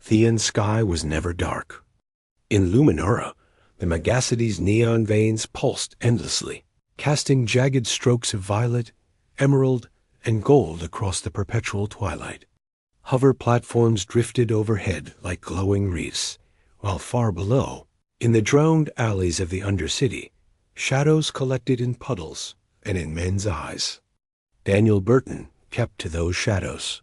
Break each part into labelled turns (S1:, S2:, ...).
S1: Theon's sky was never dark. In Luminara, the Megacity's neon veins pulsed endlessly, casting jagged strokes of violet, emerald, and gold across the perpetual twilight. Hover platforms drifted overhead like glowing reefs, while far below, in the drowned alleys of the Undercity, shadows collected in puddles and in men's eyes. Daniel Burton kept to those shadows.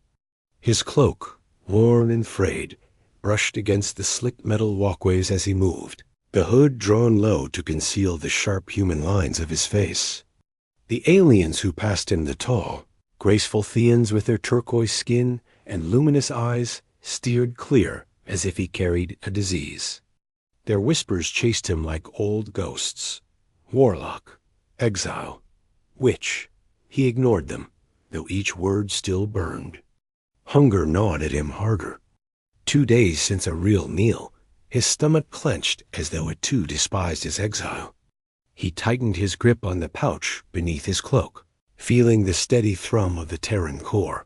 S1: His cloak, worn and frayed, brushed against the slick metal walkways as he moved, the hood drawn low to conceal the sharp human lines of his face. The aliens who passed him, the tall, graceful Theans with their turquoise skin and luminous eyes, steered clear as if he carried a disease. Their whispers chased him like old ghosts. Warlock, exile, witch. He ignored them, though each word still burned. Hunger gnawed at him harder. 2 days since a real meal, his stomach clenched as though it too despised his exile. He tightened his grip on the pouch beneath his cloak, feeling the steady thrum of the Terran core.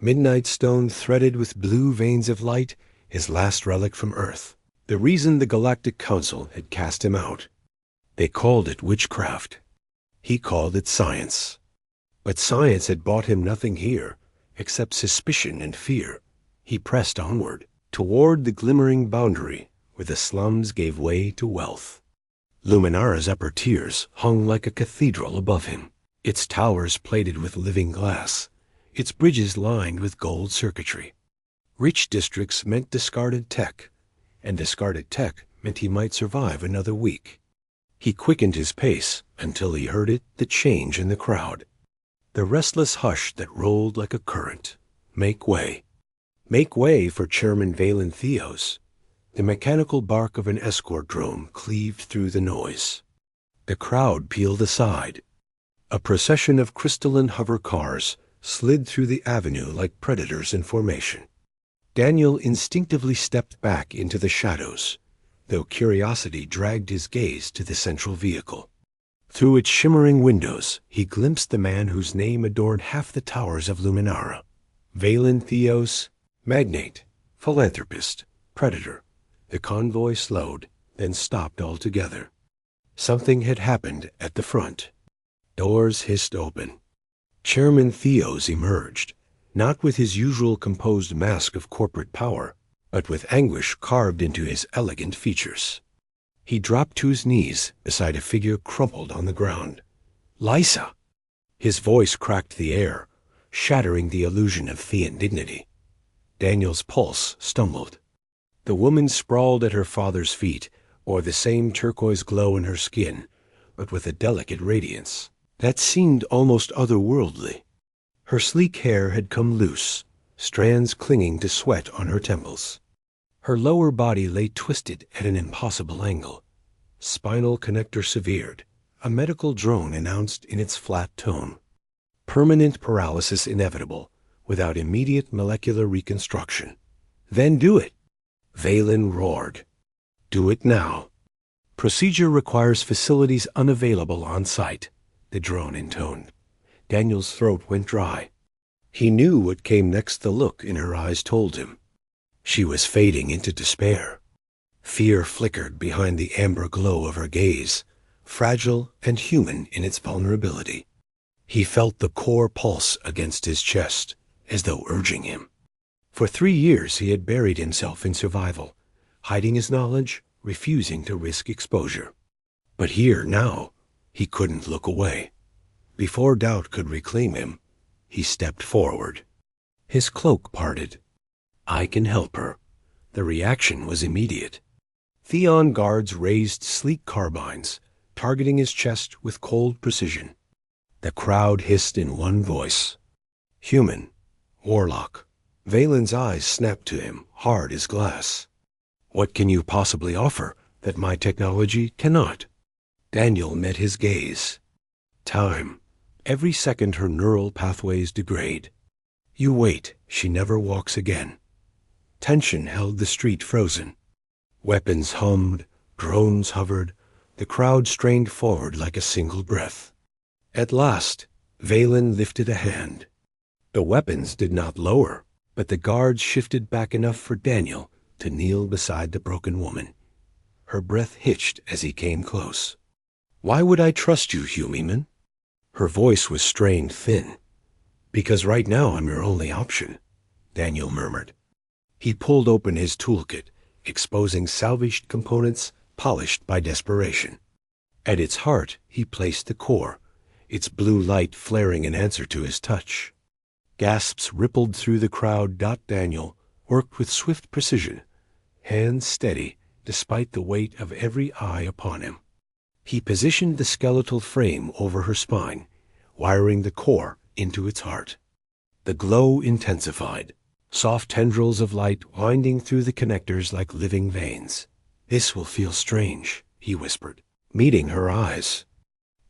S1: Midnight stone threaded with blue veins of light, his last relic from Earth. The reason the Galactic Council had cast him out. They called it witchcraft. He called it science. But science had bought him nothing here, except suspicion and fear. He pressed onward, toward the glimmering boundary where the slums gave way to wealth. Luminara's upper tiers hung like a cathedral above him, its towers plated with living glass, its bridges lined with gold circuitry. Rich districts meant discarded tech, and discarded tech meant he might survive another week. He quickened his pace until he heard it, the change in the crowd. The restless hush that rolled like a current. Make way. Make way for Chairman Valen Theos. The mechanical bark of an escort drone cleaved through the noise. The crowd peeled aside. A procession of crystalline hover cars slid through the avenue like predators in formation. Daniel instinctively stepped back into the shadows, though curiosity dragged his gaze to the central vehicle. Through its shimmering windows, he glimpsed the man whose name adorned half the towers of Luminara. Valen Theos, magnate, philanthropist, predator. The convoy slowed, then stopped altogether. Something had happened at the front. Doors hissed open. Chairman Theos emerged, not with his usual composed mask of corporate power, but with anguish carved into his elegant features. He dropped to his knees beside a figure crumpled on the ground. Lysa! His voice cracked the air, shattering the illusion of Thean dignity. Daniel's pulse stumbled. The woman sprawled at her father's feet, bore the same turquoise glow in her skin, but with a delicate radiance that seemed almost otherworldly. Her sleek hair had come loose, strands clinging to sweat on her temples. Her lower body lay twisted at an impossible angle. Spinal connector severed, a medical drone announced in its flat tone. Permanent paralysis inevitable, without immediate molecular reconstruction. Then do it! Valen roared. Do it now. Procedure requires facilities unavailable on site, the drone intoned. Daniel's throat went dry. He knew what came next. The look in her eyes told him. She was fading into despair. Fear flickered behind the amber glow of her gaze, fragile and human in its vulnerability. He felt the core pulse against his chest, as though urging him. For 3 years he had buried himself in survival, hiding his knowledge, refusing to risk exposure. But here, now, he couldn't look away. Before doubt could reclaim him, he stepped forward. His cloak parted. I can help her. The reaction was immediate. Theon guards raised sleek carbines, targeting his chest with cold precision. The crowd hissed in one voice. Human. Warlock. Valen's eyes snapped to him, hard as glass. What can you possibly offer that my technology cannot? Daniel met his gaze. Time. Every second her neural pathways degrade. You wait, she never walks again. Tension held the street frozen. Weapons hummed, drones hovered, the crowd strained forward like a single breath. At last, Valen lifted a hand. The weapons did not lower, but the guards shifted back enough for Daniel to kneel beside the broken woman. Her breath hitched as he came close. "Why would I trust you, Human?" Her voice was strained thin. "Because right now I'm your only option," Daniel murmured. He pulled open his toolkit, exposing salvaged components polished by desperation. At its heart, he placed the core, its blue light flaring in answer to his touch. Gasps rippled through the crowd. Daniel worked with swift precision, hands steady despite the weight of every eye upon him. He positioned the skeletal frame over her spine, wiring the core into its heart. The glow intensified, soft tendrils of light winding through the connectors like living veins. "This will feel strange," he whispered, meeting her eyes.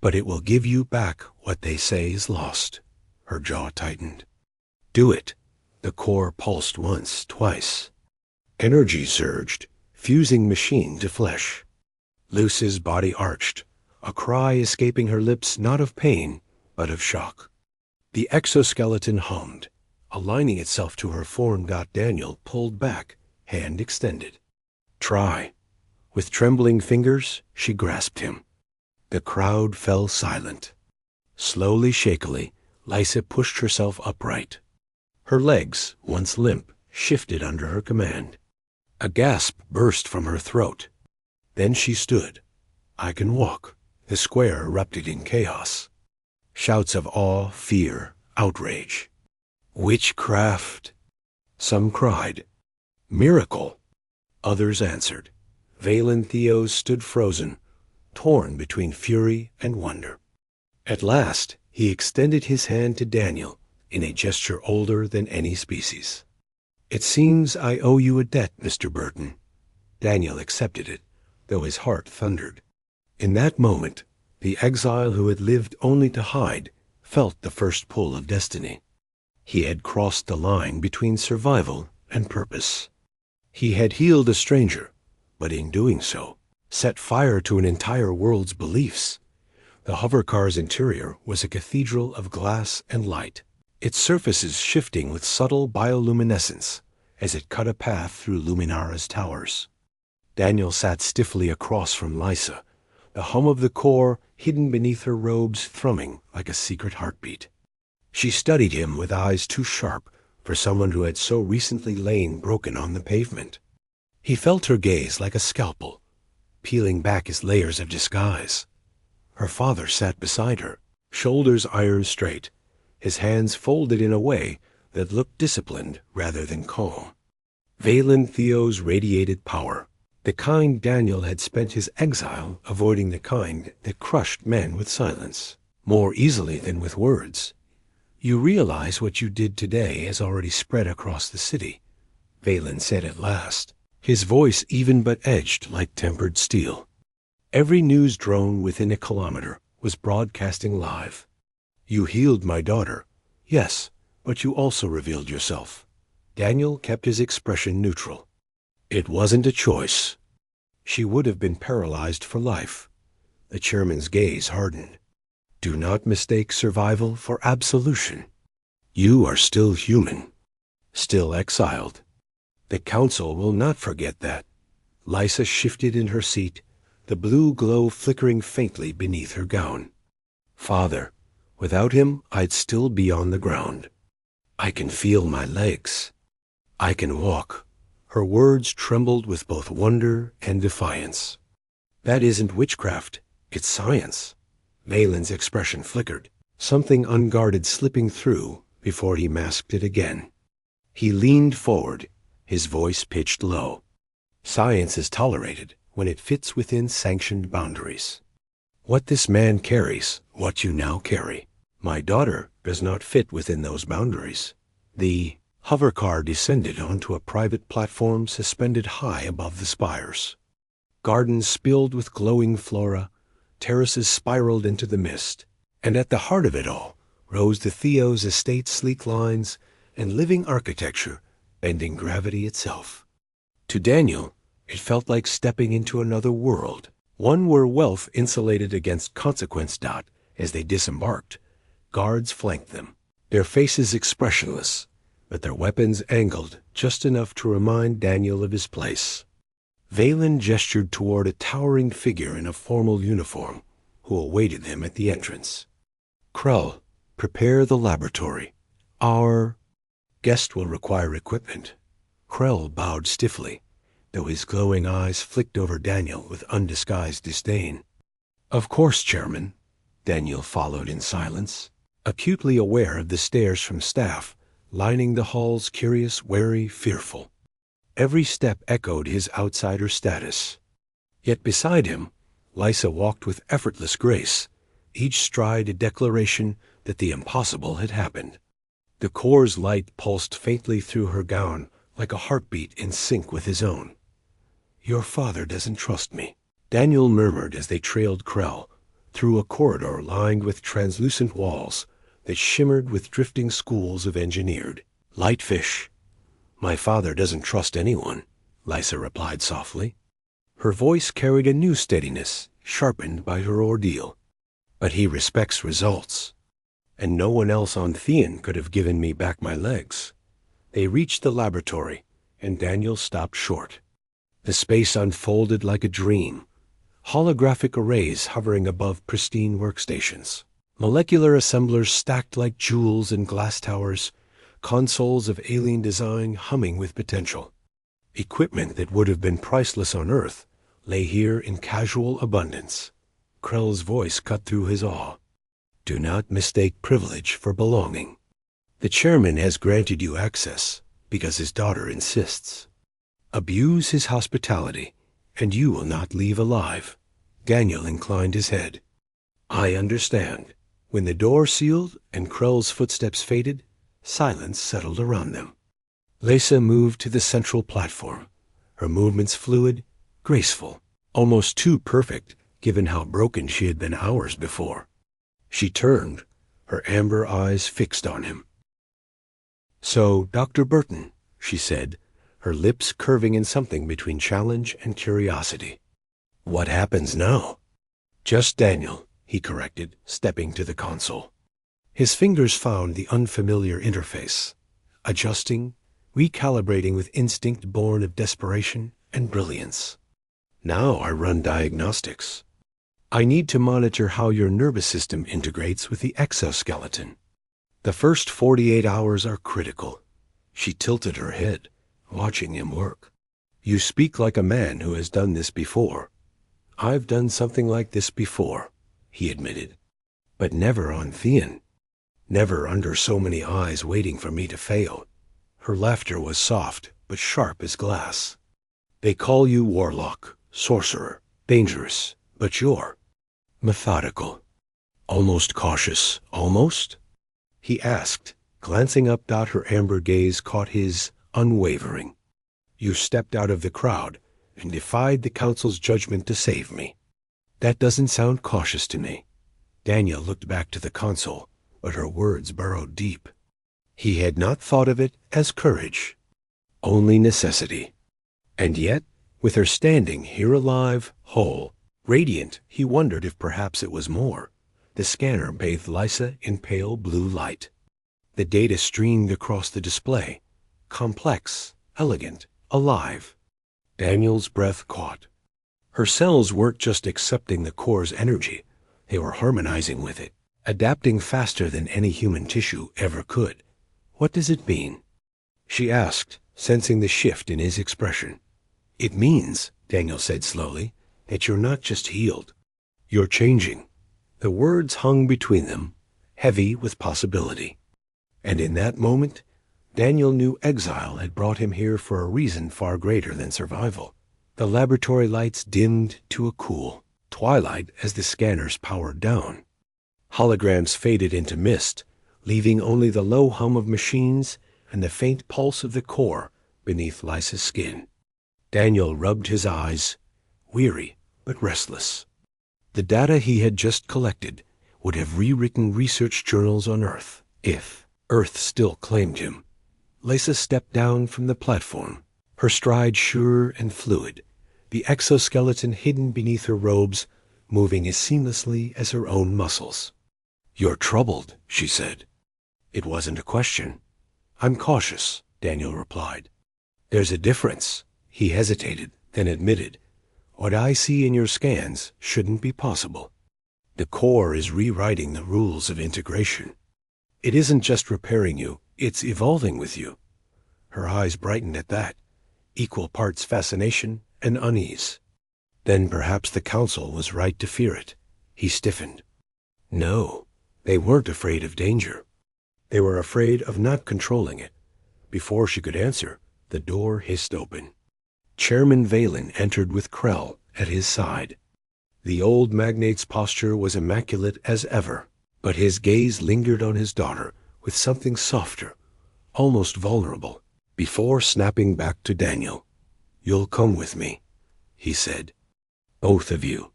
S1: "But it will give you back what they say is lost." Her jaw tightened. "Do it." The core pulsed once, twice. Energy surged, fusing machine to flesh. Luce's body arched, a cry escaping her lips not of pain, but of shock. The exoskeleton hummed, aligning itself to her form. Daniel pulled back, hand extended. "Try." With trembling fingers, she grasped him. The crowd fell silent. Slowly, shakily, Lysa pushed herself upright. Her legs, once limp, shifted under her command. A gasp burst from her throat. Then she stood. "I can walk." The square erupted in chaos. Shouts of awe, fear, outrage. "Witchcraft!" Some cried. "Miracle!" Others answered. Valen Theos stood frozen, torn between fury and wonder. At last, he extended his hand to Daniel in a gesture older than any species. "It seems I owe you a debt, Mr. Burton." Daniel accepted it, though his heart thundered. In that moment, the exile who had lived only to hide felt the first pull of destiny. He had crossed the line between survival and purpose. He had healed a stranger, but in doing so, set fire to an entire world's beliefs. The hovercar's interior was a cathedral of glass and light, its surfaces shifting with subtle bioluminescence as it cut a path through Luminara's towers. Daniel sat stiffly across from Lysa, the hum of the core hidden beneath her robes thrumming like a secret heartbeat. She studied him with eyes too sharp for someone who had so recently lain broken on the pavement. He felt her gaze like a scalpel, peeling back his layers of disguise. Her father sat beside her, shoulders iron straight, his hands folded in a way that looked disciplined rather than calm. Valen Theos radiated power, the kind Daniel had spent his exile avoiding, the kind that crushed men with silence, more easily than with words. "You realize what you did today has already spread across the city," Valen said at last, his voice even but edged like tempered steel. Every news drone within a kilometer was broadcasting live. "You healed my daughter, yes, but you also revealed yourself." Daniel kept his expression neutral. "It wasn't a choice." She would have been paralyzed for life. The chairman's gaze hardened. "Do not mistake survival for absolution. You are still human, still exiled. The council will not forget that." Lysa shifted in her seat, the blue glow flickering faintly beneath her gown. "Father, without him I'd still be on the ground. I can feel my legs. I can walk." Her words trembled with both wonder and defiance. "That isn't witchcraft, it's science." Valen's expression flickered, something unguarded slipping through before he masked it again. He leaned forward, his voice pitched low. "Science is tolerated when it fits within sanctioned boundaries. What this man carries, what you now carry, my daughter does not fit within those boundaries." The hovercar descended onto a private platform suspended high above the spires. Gardens spilled with glowing flora, terraces spiraled into the mist, and at the heart of it all rose the Theos estate's sleek lines and living architecture bending gravity itself. To Daniel, it felt like stepping into another world, one where wealth insulated against consequence. As they disembarked, guards flanked them, their faces expressionless, but their weapons angled just enough to remind Daniel of his place. Valen gestured toward a towering figure in a formal uniform who awaited them at the entrance. "Krell, prepare the laboratory. Our guest will require equipment." Krell bowed stiffly, though his glowing eyes flicked over Daniel with undisguised disdain. "Of course, Chairman." Daniel followed in silence, acutely aware of the stares from staff, lining the halls, curious, wary, fearful. Every step echoed his outsider status. Yet beside him, Lysa walked with effortless grace, each stride a declaration that the impossible had happened. The core's light pulsed faintly through her gown, like a heartbeat in sync with his own. "Your father doesn't trust me," Daniel murmured as they trailed Krell through a corridor lined with translucent walls that shimmered with drifting schools of engineered light fish. "My father doesn't trust anyone," Lysa replied softly. Her voice carried a new steadiness, sharpened by her ordeal. "But he respects results. And no one else on Theon could have given me back my legs." They reached the laboratory, and Daniel stopped short. The space unfolded like a dream, holographic arrays hovering above pristine workstations, molecular assemblers stacked like jewels in glass towers, consoles of alien design humming with potential. Equipment that would have been priceless on Earth lay here in casual abundance. Krell's voice cut through his awe. "Do not mistake privilege for belonging. The chairman has granted you access because his daughter insists. Abuse his hospitality, and you will not leave alive." Daniel inclined his head. "I understand." When the door sealed and Krell's footsteps faded, silence settled around them. Lysa moved to the central platform, her movements fluid, graceful, almost too perfect given how broken she had been hours before. She turned, her amber eyes fixed on him. "So, Dr. Burton," she said, her lips curving in something between challenge and curiosity. "What happens now?" "Just Daniel," he corrected, stepping to the console. His fingers found the unfamiliar interface, adjusting, recalibrating with instinct born of desperation and brilliance. "Now I run diagnostics. I need to monitor how your nervous system integrates with the exoskeleton. The first 48 hours are critical." She tilted her head, watching him work. "You speak like a man who has done this before." "I've done something like this before," he admitted. "But never on Theon. Never under so many eyes waiting for me to fail." Her laughter was soft, but sharp as glass. "They call you warlock, sorcerer, dangerous, but you're methodical. Almost cautious, almost?" he asked, glancing up. Her amber gaze caught his, unwavering. "You stepped out of the crowd and defied the council's judgment to save me." "That doesn't sound cautious to me." Daniel looked back to the console, but her words burrowed deep. He had not thought of it as courage, only necessity. And yet, with her standing here alive, whole, radiant, he wondered if perhaps it was more. The scanner bathed Lysa in pale blue light. The data streamed across the display, complex, elegant, alive. Daniel's breath caught. Her cells weren't just accepting the core's energy, they were harmonizing with it, adapting faster than any human tissue ever could. "What does it mean?" she asked, sensing the shift in his expression. "It means," Daniel said slowly, "that you're not just healed. You're changing." The words hung between them, heavy with possibility. And in that moment, Daniel knew exile had brought him here for a reason far greater than survival. The laboratory lights dimmed to a cool twilight as the scanners powered down. Holograms faded into mist, leaving only the low hum of machines and the faint pulse of the core beneath Lysa's skin. Daniel rubbed his eyes, weary but restless. The data he had just collected would have rewritten research journals on Earth, if Earth still claimed him. Lysa stepped down from the platform, her stride sure and fluid, the exoskeleton hidden beneath her robes, moving as seamlessly as her own muscles. "You're troubled," she said. It wasn't a question. I'm cautious, Daniel replied. There's a difference. He hesitated, then admitted. What I see in your scans shouldn't be possible. The core is rewriting the rules of integration. It isn't just repairing you, it's evolving with you. Her eyes brightened at that, equal parts fascination and unease. Then perhaps the council was right to fear it. He stiffened. No, they weren't afraid of danger. They were afraid of not controlling it. Before she could answer, the door hissed open. Chairman Valen entered with Krell at his side. The old magnate's posture was immaculate as ever, but his gaze lingered on his daughter with something softer, almost vulnerable, before snapping back to Daniel. You'll come with me, he said. Both of you.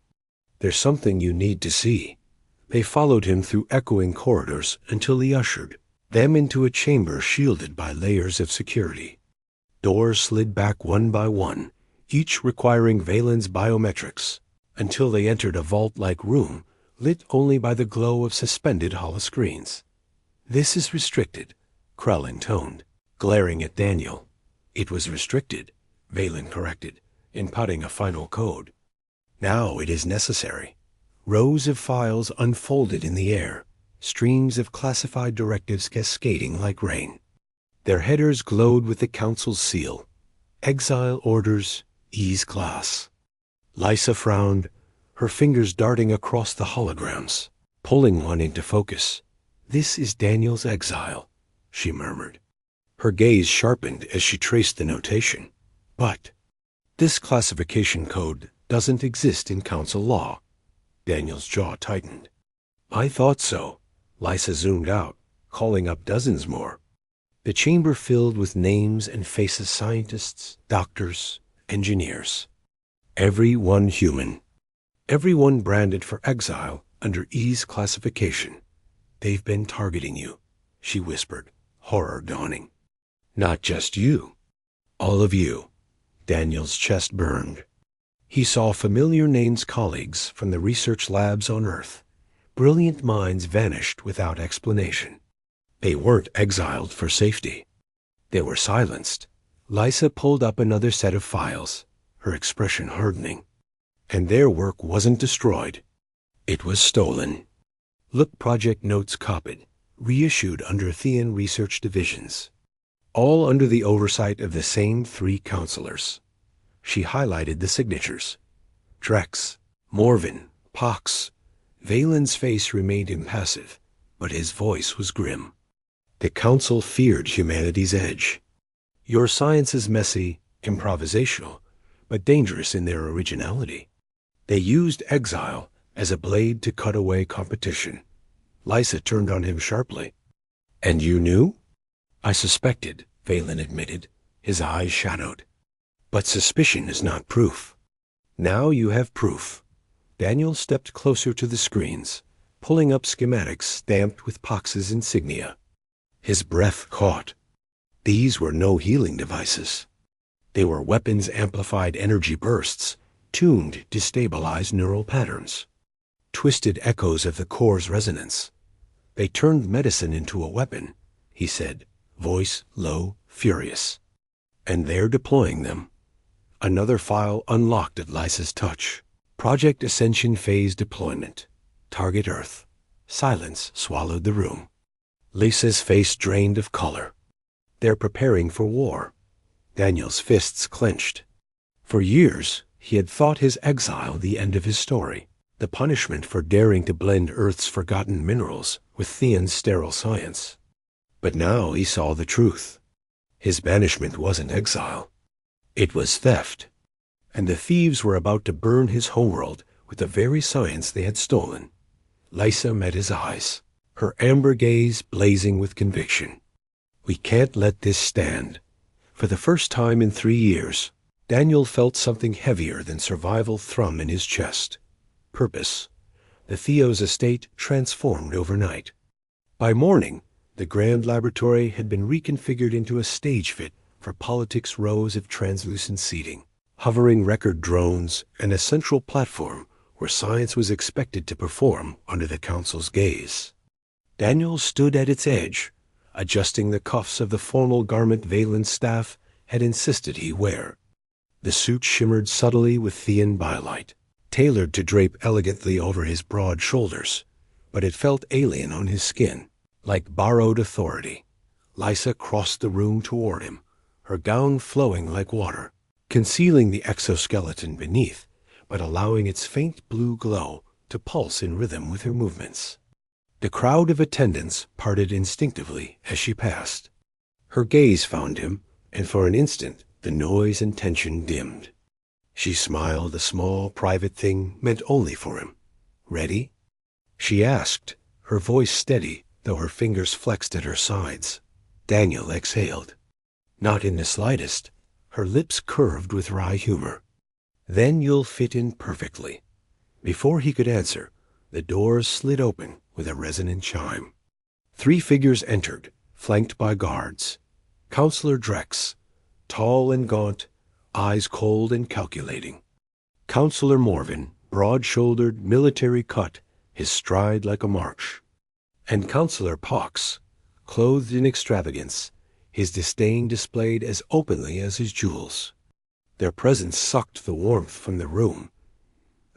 S1: There's something you need to see. They followed him through echoing corridors until he ushered them into a chamber shielded by layers of security. Doors slid back one by one, each requiring Valen's biometrics, until they entered a vault-like room lit only by the glow of suspended holoscreens. This is restricted, Krell intoned, glaring at Daniel. It was restricted, Valen corrected, inputting a final code. Now it is necessary. Rows of files unfolded in the air, streams of classified directives cascading like rain. Their headers glowed with the council's seal. Exile orders, ease class. Lysa frowned, her fingers darting across the holograms, pulling one into focus. This is Daniel's exile, she murmured. Her gaze sharpened as she traced the notation. But this classification code doesn't exist in council law. Daniel's jaw tightened. I thought so. Lysa zoomed out, calling up dozens more. The chamber filled with names and faces: scientists, doctors, engineers. Every one human. Everyone branded for exile under E's classification. They've been targeting you, she whispered, horror dawning. Not just you. All of you. Daniel's chest burned. He saw familiar names, colleagues from the research labs on Earth. Brilliant minds vanished without explanation. They weren't exiled for safety. They were silenced. Lysa pulled up another set of files, her expression hardening. And their work wasn't destroyed. It was stolen. Look, project notes copied, reissued under Thean research divisions. All under the oversight of the same 3 counselors. She highlighted the signatures. Drex, Morven, Pox. Valen's face remained impassive, but his voice was grim. The council feared humanity's edge. Your science is messy, improvisational, but dangerous in their originality. They used exile as a blade to cut away competition. Lysa turned on him sharply. And you knew? I suspected, Valen admitted, his eyes shadowed. But suspicion is not proof. Now you have proof. Daniel stepped closer to the screens, pulling up schematics stamped with Pox's insignia. His breath caught. These were no healing devices. They were weapons-amplified energy bursts, tuned to stabilize neural patterns. Twisted echoes of the core's resonance. They turned medicine into a weapon, he said, voice low, furious. And they're deploying them. Another file unlocked at Lysa's touch. Project Ascension Phase Deployment. Target Earth. Silence swallowed the room. Lysa's face drained of color. They're preparing for war. Daniel's fists clenched. For years, he had thought his exile the end of his story, the punishment for daring to blend Earth's forgotten minerals with Thean's sterile science. But now he saw the truth. His banishment wasn't exile. It was theft. And the thieves were about to burn his homeworld with the very science they had stolen. Lysa met his eyes, her amber gaze blazing with conviction. We can't let this stand. For the first time in 3 years, Daniel felt something heavier than survival thrum in his chest. Purpose. The Theo's estate transformed overnight. By morning, the Grand Laboratory had been reconfigured into a stage fit for politics' rows of translucent seating, hovering record drones, and a central platform where science was expected to perform under the Council's gaze. Daniel stood at its edge, adjusting the cuffs of the formal garment Valen's staff had insisted he wear. The suit shimmered subtly with Thean bylight, tailored to drape elegantly over his broad shoulders, but it felt alien on his skin, like borrowed authority. Lysa crossed the room toward him, her gown flowing like water, concealing the exoskeleton beneath, but allowing its faint blue glow to pulse in rhythm with her movements. The crowd of attendants parted instinctively as she passed. Her gaze found him, and for an instant the noise and tension dimmed. She smiled, a small, private thing meant only for him. "Ready?" she asked, her voice steady, though her fingers flexed at her sides. Daniel exhaled. Not in the slightest, her lips curved with wry humor. "Then you'll fit in perfectly." Before he could answer, the doors slid open with a resonant chime. 3 figures entered, flanked by guards. Counselor Drex, tall and gaunt, eyes cold and calculating. Counselor Morven, broad-shouldered, military cut, his stride like a march. And Counselor Pox, clothed in extravagance, his disdain displayed as openly as his jewels. Their presence sucked the warmth from the room.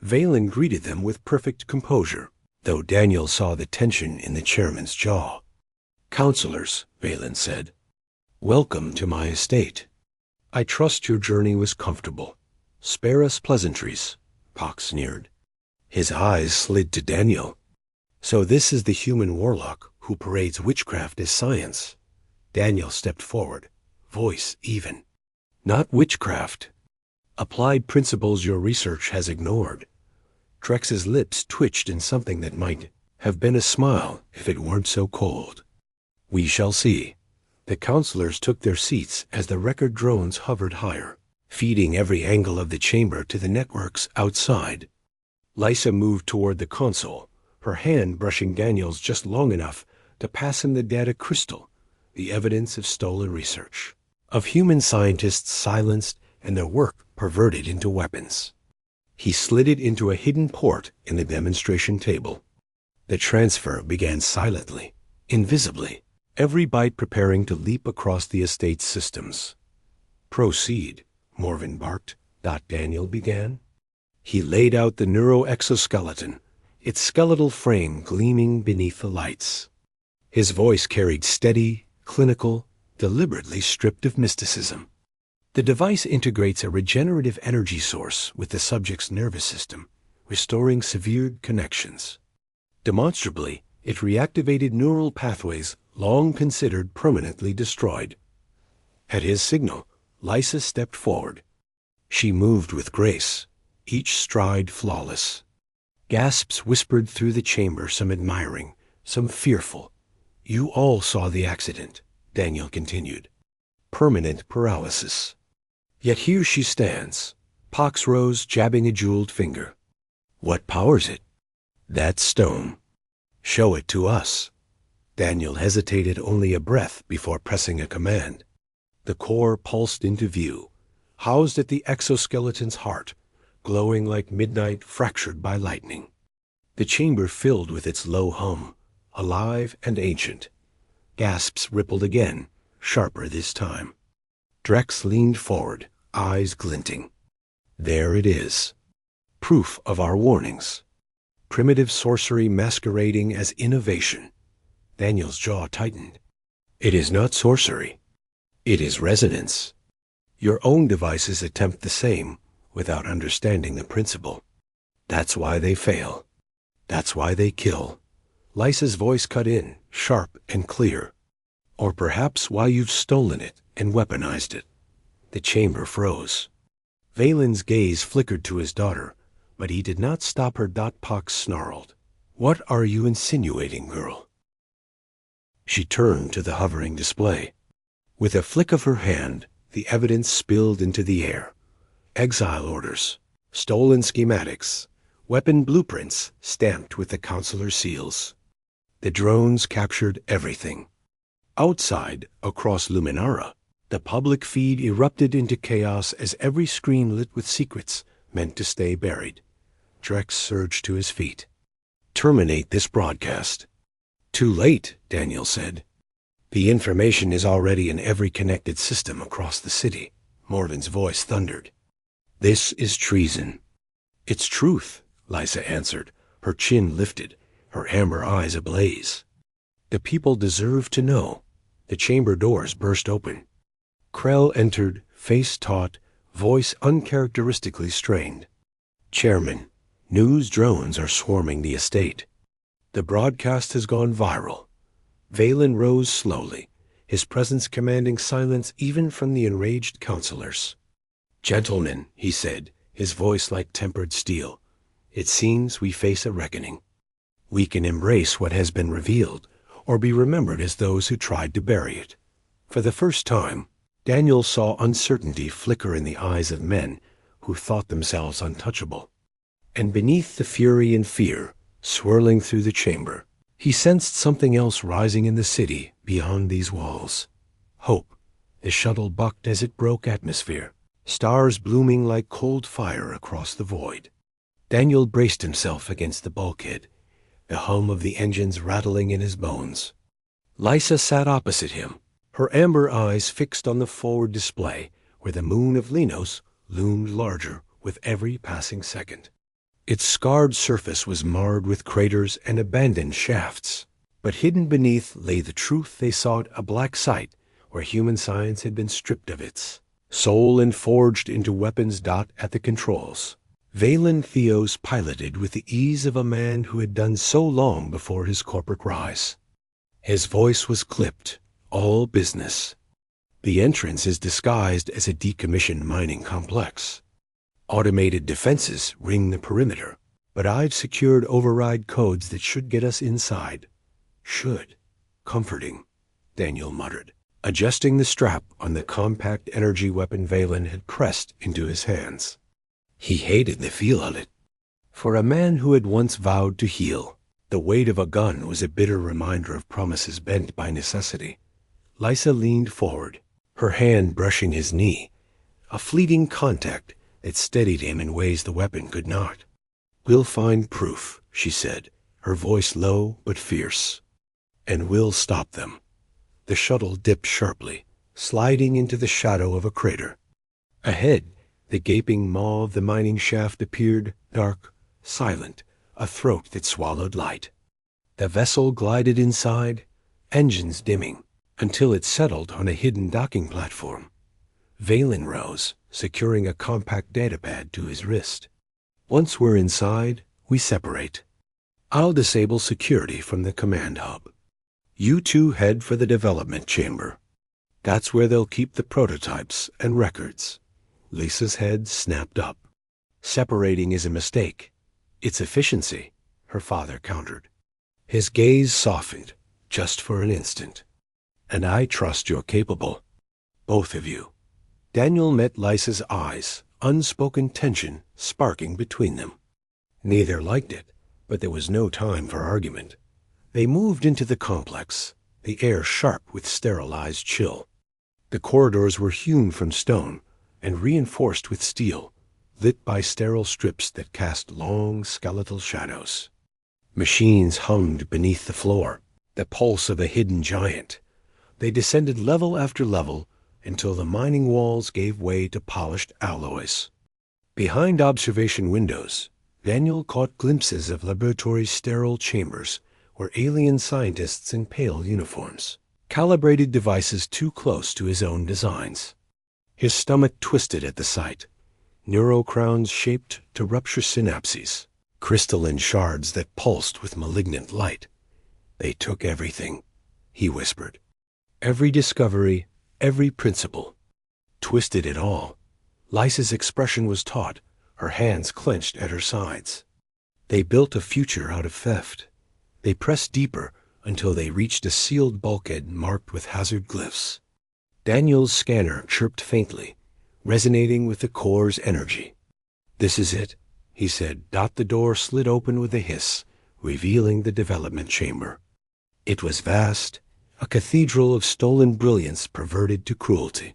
S1: Valen greeted them with perfect composure, though Daniel saw the tension in the chairman's jaw. "Counselors," Valen said, "welcome to my estate. I trust your journey was comfortable. Spare us pleasantries," Pox sneered. His eyes slid to Daniel. "So this is the human warlock who parades witchcraft as science." Daniel stepped forward, voice even. "Not witchcraft. Applied principles your research has ignored." Drex's lips twitched in something that might have been a smile if it weren't so cold. "We shall see." The counselors took their seats as the record drones hovered higher, feeding every angle of the chamber to the networks outside. Lysa moved toward the console, her hand brushing Daniel's just long enough to pass him the data crystal, the evidence of stolen research, of human scientists silenced and their work perverted into weapons. He slid it into a hidden port in the demonstration table. The transfer began silently, invisibly, every byte preparing to leap across the estate's systems. "Proceed," Morven barked. Daniel began. He laid out the neuroexoskeleton, its skeletal frame gleaming beneath the lights. His voice carried steady, clinical, deliberately stripped of mysticism. The device integrates a regenerative energy source with the subject's nervous system, restoring severed connections. Demonstrably, it reactivated neural pathways long considered permanently destroyed. At his signal, Lysa stepped forward. She moved with grace, each stride flawless. Gasps whispered through the chamber, some admiring, some fearful. "You all saw the accident," Daniel continued. "Permanent paralysis. Yet here she stands." Pox rose, jabbing a jeweled finger. "What powers it?" "That stone." "Show it to us." Daniel hesitated only a breath before pressing a command. The core pulsed into view, housed at the exoskeleton's heart, glowing like midnight fractured by lightning. The chamber filled with its low hum, alive and ancient. Gasps rippled again, sharper this time. Drex leaned forward, eyes glinting. "There it is. Proof of our warnings. Primitive sorcery masquerading as innovation." Daniel's jaw tightened. "It is not sorcery. It is resonance. Your own devices attempt the same without understanding the principle. That's why they fail. That's why they kill." Lysa's voice cut in, sharp and clear. "Or perhaps why you've stolen it and weaponized it." The chamber froze. Valen's gaze flickered to his daughter, but he did not stop her. Pox snarled. "What are you insinuating, girl?" She turned to the hovering display. With a flick of her hand, the evidence spilled into the air. Exile orders, stolen schematics, weapon blueprints stamped with the counselor's seals. The drones captured everything. Outside, across Luminara, the public feed erupted into chaos as every screen lit with secrets meant to stay buried. Drex surged to his feet. "Terminate this broadcast." "Too late," Daniel said. The information is already in every connected system across the city, Morven's voice thundered. This is treason. It's truth, Lysa answered, her chin lifted, her amber eyes ablaze. The people deserve to know. The chamber doors burst open. Krell entered, face taut, voice uncharacteristically strained. Chairman, news drones are swarming the estate. The broadcast has gone viral. Valen rose slowly, his presence commanding silence even from the enraged counselors. Gentlemen, he said, his voice like tempered steel, it seems we face a reckoning. We can embrace what has been revealed, or be remembered as those who tried to bury it. For the first time, Daniel saw uncertainty flicker in the eyes of men who thought themselves untouchable. And beneath the fury and fear, swirling through the chamber, he sensed something else rising in the city beyond these walls. Hope. The shuttle bucked as it broke atmosphere, stars blooming like cold fire across the void. Daniel braced himself against the bulkhead, the hum of the engines rattling in his bones. Lysa sat opposite him, her amber eyes fixed on the forward display, where the moon of Linos loomed larger with every passing second. Its scarred surface was marred with craters and abandoned shafts, but hidden beneath lay the truth they sought, a black site where human science had been stripped of its soul and forged into weapons. At the controls, Valen Theos piloted with the ease of a man who had done so long before his corporate rise. His voice was clipped, all business. The entrance is disguised as a decommissioned mining complex. Automated defenses ring the perimeter, but I've secured override codes that should get us inside. Should. Comforting, Daniel muttered, adjusting the strap on the compact energy weapon Valen had pressed into his hands. He hated the feel of it. For a man who had once vowed to heal, the weight of a gun was a bitter reminder of promises bent by necessity. Lysa leaned forward, her hand brushing his knee, a fleeting contact that steadied him in ways the weapon could not. We'll find proof, she said, her voice low but fierce. And we'll stop them. The shuttle dipped sharply, sliding into the shadow of a crater. Ahead, the gaping maw of the mining shaft appeared, dark, silent, a throat that swallowed light. The vessel glided inside, engines dimming, until it settled on a hidden docking platform. Valen rose, securing a compact datapad to his wrist. Once we're inside, we separate. I'll disable security from the command hub. You two head for the development chamber. That's where they'll keep the prototypes and records. Lisa's head snapped up. Separating is a mistake. It's efficiency, her father countered. His gaze softened, just for an instant. And I trust you're capable. Both of you. Daniel met Lysa's eyes, unspoken tension sparking between them. Neither liked it, but there was no time for argument. They moved into the complex, the air sharp with sterilized chill. The corridors were hewn from stone and reinforced with steel, lit by sterile strips that cast long skeletal shadows. Machines hummed beneath the floor, the pulse of a hidden giant. They descended level after level until the mining walls gave way to polished alloys. Behind observation windows, Daniel caught glimpses of laboratory sterile chambers where alien scientists in pale uniforms calibrated devices too close to his own designs. His stomach twisted at the sight, neurocrowns shaped to rupture synapses, crystalline shards that pulsed with malignant light. They took everything, he whispered. Every discovery, every principle. Twisted it all. Lysa's expression was taut, her hands clenched at her sides. They built a future out of theft. They pressed deeper until they reached a sealed bulkhead marked with hazard glyphs. Daniel's scanner chirped faintly, resonating with the core's energy. This is it, he said. The door slid open with a hiss, revealing the development chamber. It was vast, a cathedral of stolen brilliance perverted to cruelty.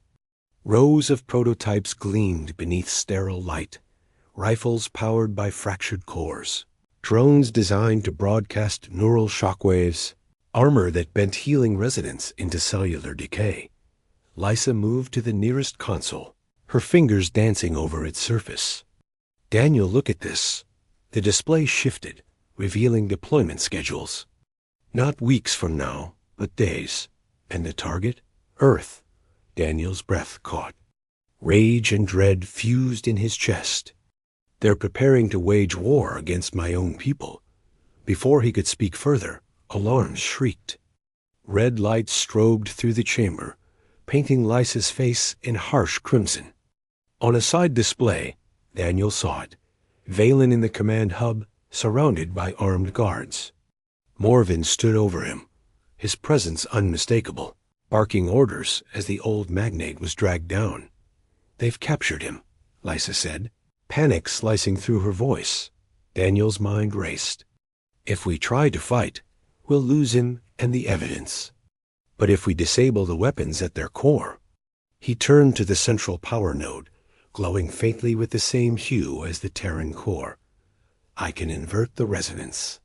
S1: Rows of prototypes gleamed beneath sterile light, rifles powered by fractured cores, drones designed to broadcast neural shockwaves, armor that bent healing resonance into cellular decay. Lysa moved to the nearest console, her fingers dancing over its surface. "Daniel, look at this." The display shifted, revealing deployment schedules. Not weeks from now, but days. And the target? Earth. Daniel's breath caught. Rage and dread fused in his chest. "They're preparing to wage war against my own people." Before he could speak further, alarms shrieked. Red lights strobed through the chamber, painting Lysa's face in harsh crimson. On a side display, Daniel saw it, Valen in the command hub, surrounded by armed guards. Morven stood over him, his presence unmistakable, barking orders as the old magnate was dragged down. "They've captured him," Lysa said, panic slicing through her voice. Daniel's mind raced. "If we try to fight, we'll lose him and the evidence. But if we disable the weapons at their core—" He turned to the central power node, glowing faintly with the same hue as the Terran core. "I can invert the resonance.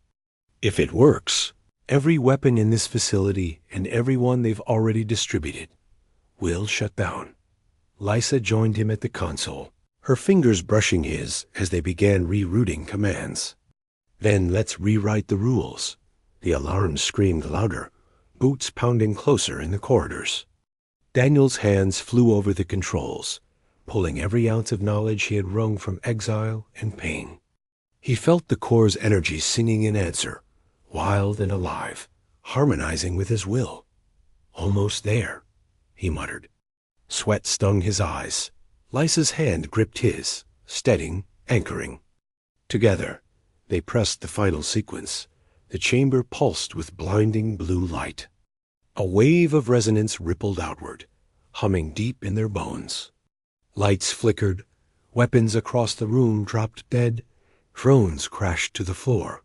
S1: If it works, every weapon in this facility and every one they've already distributed will shut down." Lysa joined him at the console, her fingers brushing his as they began rerouting commands. "Then let's rewrite the rules." The alarm screamed louder, boots pounding closer in the corridors. Daniel's hands flew over the controls, pulling every ounce of knowledge he had wrung from exile and pain. He felt the core's energy singing in answer, wild and alive, harmonizing with his will. "Almost there," he muttered. Sweat stung his eyes. Lysa's hand gripped his, steadying, anchoring. Together, they pressed the final sequence. The chamber pulsed with blinding blue light. A wave of resonance rippled outward, humming deep in their bones. Lights flickered, weapons across the room dropped dead, drones crashed to the floor.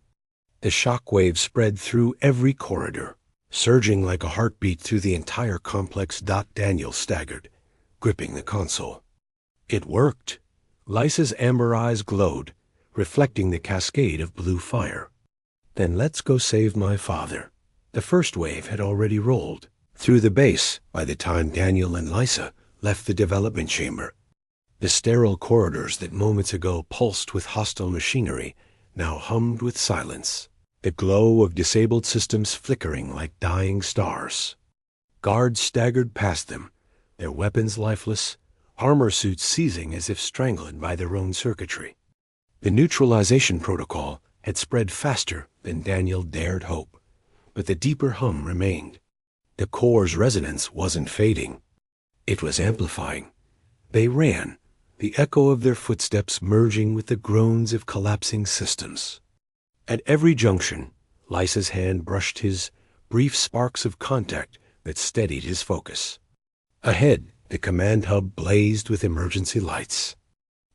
S1: The shock wave spread through every corridor, surging like a heartbeat through the entire complex. Daniel staggered, gripping the console. It worked. Lysa's amber eyes glowed, reflecting the cascade of blue fire. "Then let's go save my father." The first wave had already rolled through the base by the time Daniel and Lysa left the development chamber. The sterile corridors that moments ago pulsed with hostile machinery now hummed with silence, the glow of disabled systems flickering like dying stars. Guards staggered past them, their weapons lifeless, armor suits seizing as if strangled by their own circuitry. The neutralization protocol had spread faster than Daniel dared hope, but the deeper hum remained. The core's resonance wasn't fading. It was amplifying. They ran, the echo of their footsteps merging with the groans of collapsing systems. At every junction, Lysa's hand brushed his, brief sparks of contact that steadied his focus. Ahead, the command hub blazed with emergency lights.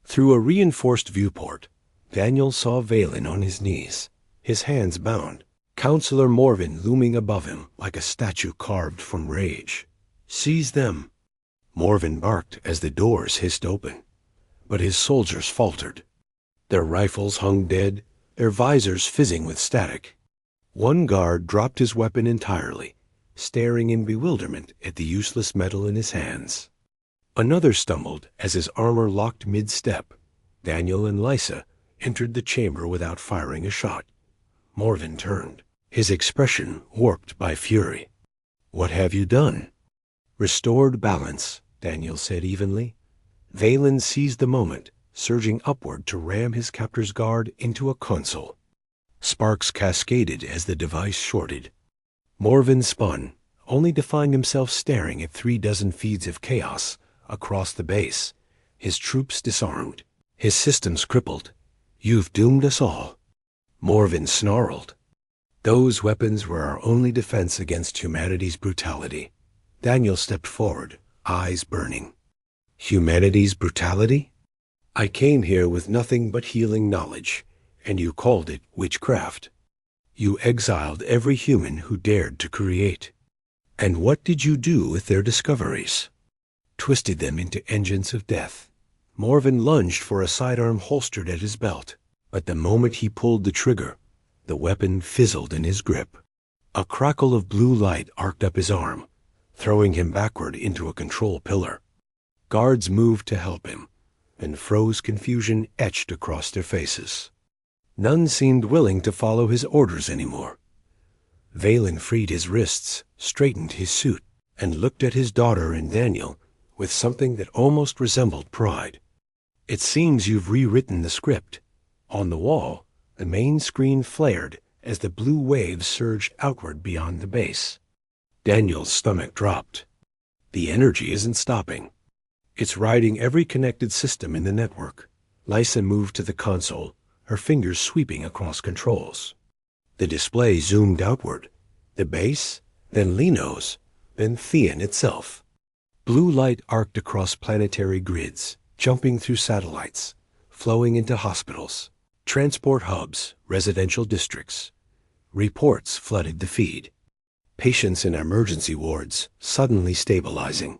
S1: Through a reinforced viewport, Daniel saw Valen on his knees, his hands bound, Counselor Morven looming above him like a statue carved from rage. "Seize them!" Morven barked as the doors hissed open, but his soldiers faltered. Their rifles hung dead, their visors fizzing with static. One guard dropped his weapon entirely, staring in bewilderment at the useless metal in his hands. Another stumbled as his armor locked mid-step. Daniel and Lysa entered the chamber without firing a shot. Morven turned, his expression warped by fury. "What have you done?" "Restored balance," Daniel said evenly. Valen seized the moment, surging upward to ram his captor's guard into a console. Sparks cascaded as the device shorted. Morven spun, only to find himself staring at 36 feeds of chaos across the base, his troops disarmed, his systems crippled. "You've doomed us all." Morven snarled. "Those weapons were our only defense against humanity's brutality." Daniel stepped forward, eyes burning. "Humanity's brutality? I came here with nothing but healing knowledge, and you called it witchcraft. You exiled every human who dared to create. And what did you do with their discoveries? Twisted them into engines of death." Morven lunged for a sidearm holstered at his belt, but the moment he pulled the trigger, the weapon fizzled in his grip. A crackle of blue light arced up his arm, throwing him backward into a control pillar. Guards moved to help him, and froze confusion etched across their faces. None seemed willing to follow his orders anymore. Valen freed his wrists, straightened his suit, and looked at his daughter and Daniel with something that almost resembled pride. "It seems you've rewritten the script." On the wall, the main screen flared as the blue waves surged outward beyond the base. Daniel's stomach dropped. The energy isn't stopping. It's riding every connected system in the network. Lysa moved to the console, her fingers sweeping across controls. The display zoomed outward, the base, then Linos, then Theon itself. Blue light arced across planetary grids, jumping through satellites, flowing into hospitals, transport hubs, residential districts. Reports flooded the feed. Patients in emergency wards suddenly stabilizing.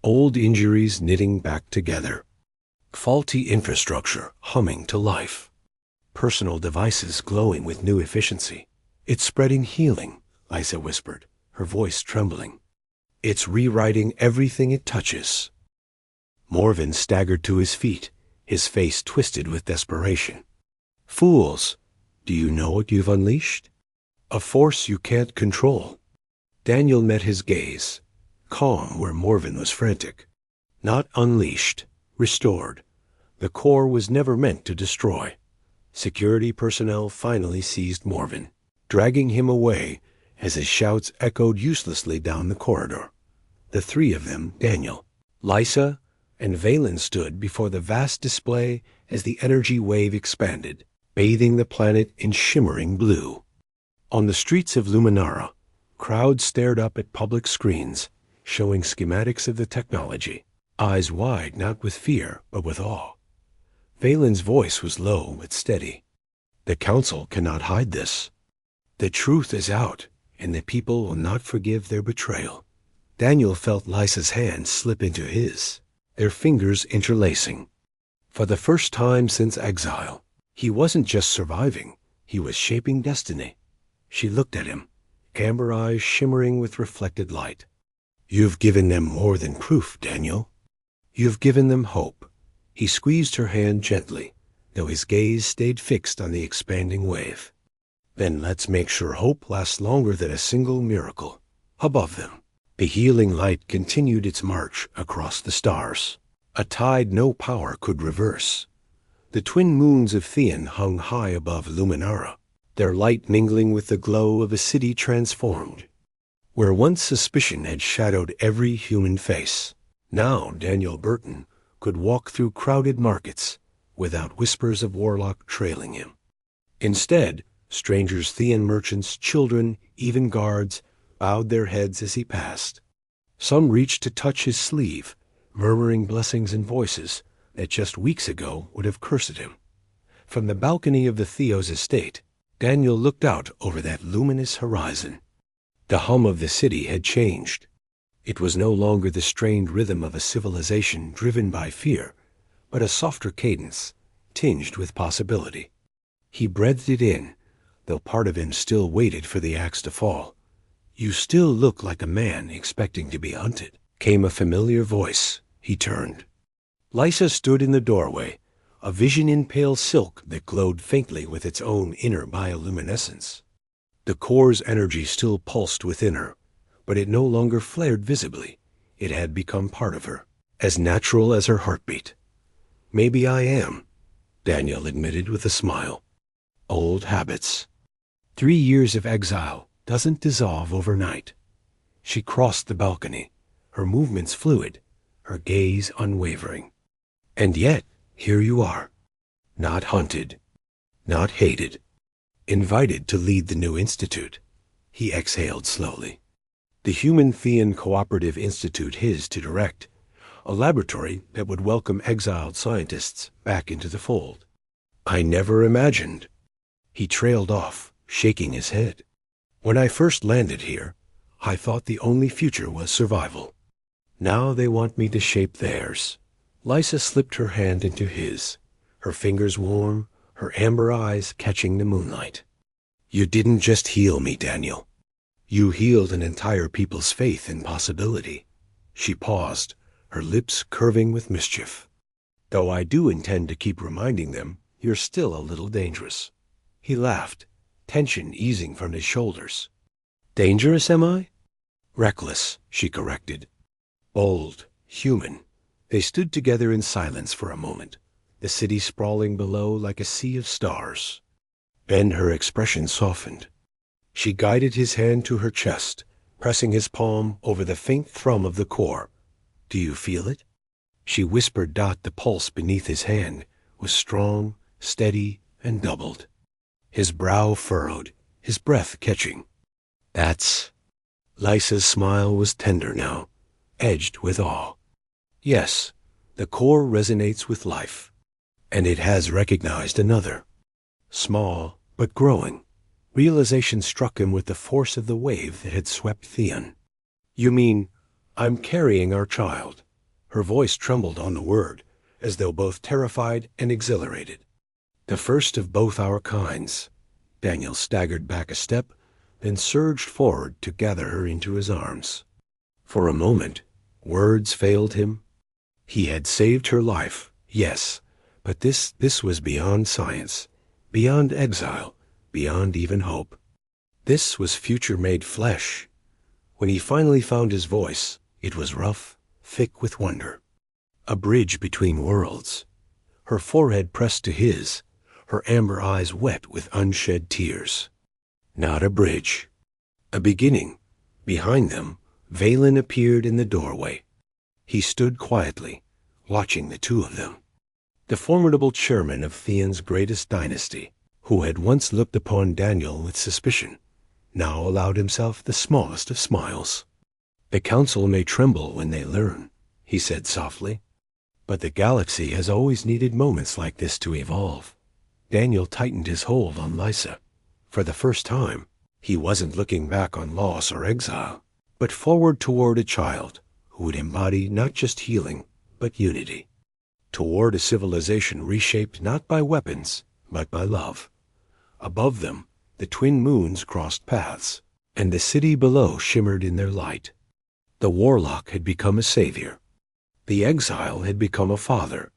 S1: Old injuries knitting back together. Faulty infrastructure humming to life. Personal devices glowing with new efficiency. "It's spreading healing," Lysa whispered, her voice trembling. "It's rewriting everything it touches." Morven staggered to his feet, his face twisted with desperation. "Fools, do you know what you've unleashed? A force you can't control." Daniel met his gaze, calm where Morven was frantic. Not unleashed, restored. The core was never meant to destroy. Security personnel finally seized Morven, dragging him away as his shouts echoed uselessly down the corridor. The three of them, Daniel, Lysa, and Valen, stood before the vast display as the energy wave expanded, bathing the planet in shimmering blue. On the streets of Luminara, crowds stared up at public screens, showing schematics of the technology, eyes wide not with fear but with awe. Valen's voice was low but steady. "The Council cannot hide this. The truth is out, and the people will not forgive their betrayal." Daniel felt Lysa's hand slip into his, their fingers interlacing. For the first time since exile, he wasn't just surviving, he was shaping destiny. She looked at him, amber eyes shimmering with reflected light. "You've given them more than proof, Daniel. You've given them hope." He squeezed her hand gently, though his gaze stayed fixed on the expanding wave. "Then let's make sure hope lasts longer than a single miracle." Above them, the healing light continued its march across the stars, a tide no power could reverse. The twin moons of Theon hung high above Luminara, their light mingling with the glow of a city transformed. Where once suspicion had shadowed every human face, now Daniel Burton could walk through crowded markets without whispers of warlock trailing him. Instead, strangers, Theon merchants, children, even guards, bowed their heads as he passed. Some reached to touch his sleeve, murmuring blessings in voices that just weeks ago would have cursed him. From the balcony of the Theo's estate, Daniel looked out over that luminous horizon. The hum of the city had changed. It was no longer the strained rhythm of a civilization driven by fear, but a softer cadence, tinged with possibility. He breathed it in, though part of him still waited for the axe to fall. "You still look like a man expecting to be hunted," came a familiar voice. He turned. Lysa stood in the doorway, a vision in pale silk that glowed faintly with its own inner bioluminescence. The core's energy still pulsed within her, but it no longer flared visibly. It had become part of her, as natural as her heartbeat. "Maybe I am," Daniel admitted with a smile. "Old habits. 3 years of exile doesn't dissolve overnight." She crossed the balcony, her movements fluid, her gaze unwavering. "And yet, here you are, not hunted, not hated, invited to lead the new institute." He exhaled slowly. The Human Theon Cooperative Institute, his to direct, a laboratory that would welcome exiled scientists back into the fold. "I never imagined." He trailed off, shaking his head. "When I first landed here, I thought the only future was survival. Now they want me to shape theirs." Lysa slipped her hand into his, her fingers warm, her amber eyes catching the moonlight. "You didn't just heal me, Daniel. You healed an entire people's faith in possibility. She paused, her lips curving with mischief. Though I do intend to keep reminding them, you're still a little dangerous. He laughed, tension easing from his shoulders. Dangerous, am I? Reckless, she corrected. Bold, human. They stood together in silence for a moment, the city sprawling below like a sea of stars. Then her expression softened. She guided his hand to her chest, pressing his palm over the faint thrum of the core. Do you feel it? She whispered. The pulse beneath his hand was strong, steady, and doubled. His brow furrowed, his breath catching. That's... Lysa's smile was tender now, edged with awe. Yes, the core resonates with life, and it has recognized another. Small, but growing. Realization struck him with the force of the wave that had swept Theon. You mean, I'm carrying our child. Her voice trembled on the word, as though both terrified and exhilarated. The first of both our kinds. Daniel staggered back a step, then surged forward to gather her into his arms. For a moment, words failed him. He had saved her life, yes, but this was beyond science, beyond exile, beyond even hope. This was future made flesh. When he finally found his voice, it was rough, thick with wonder. A bridge between worlds. Her forehead pressed to his, her amber eyes wet with unshed tears. Not a bridge. A beginning. Behind them, Valen appeared in the doorway. He stood quietly, watching the two of them. The formidable chairman of Theon's greatest dynasty, who had once looked upon Daniel with suspicion, now allowed himself the smallest of smiles. The council may tremble when they learn, he said softly, but the galaxy has always needed moments like this to evolve. Daniel tightened his hold on Lysa. For the first time, he wasn't looking back on loss or exile, but forward toward a child who would embody not just healing, but unity. Toward a civilization reshaped not by weapons, but by love. Above them, the twin moons crossed paths, and the city below shimmered in their light. The warlock had become a savior. The exile had become a father.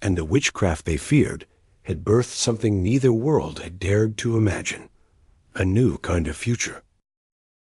S1: And the witchcraft they feared had birthed something neither world had dared to imagine. A new kind of future.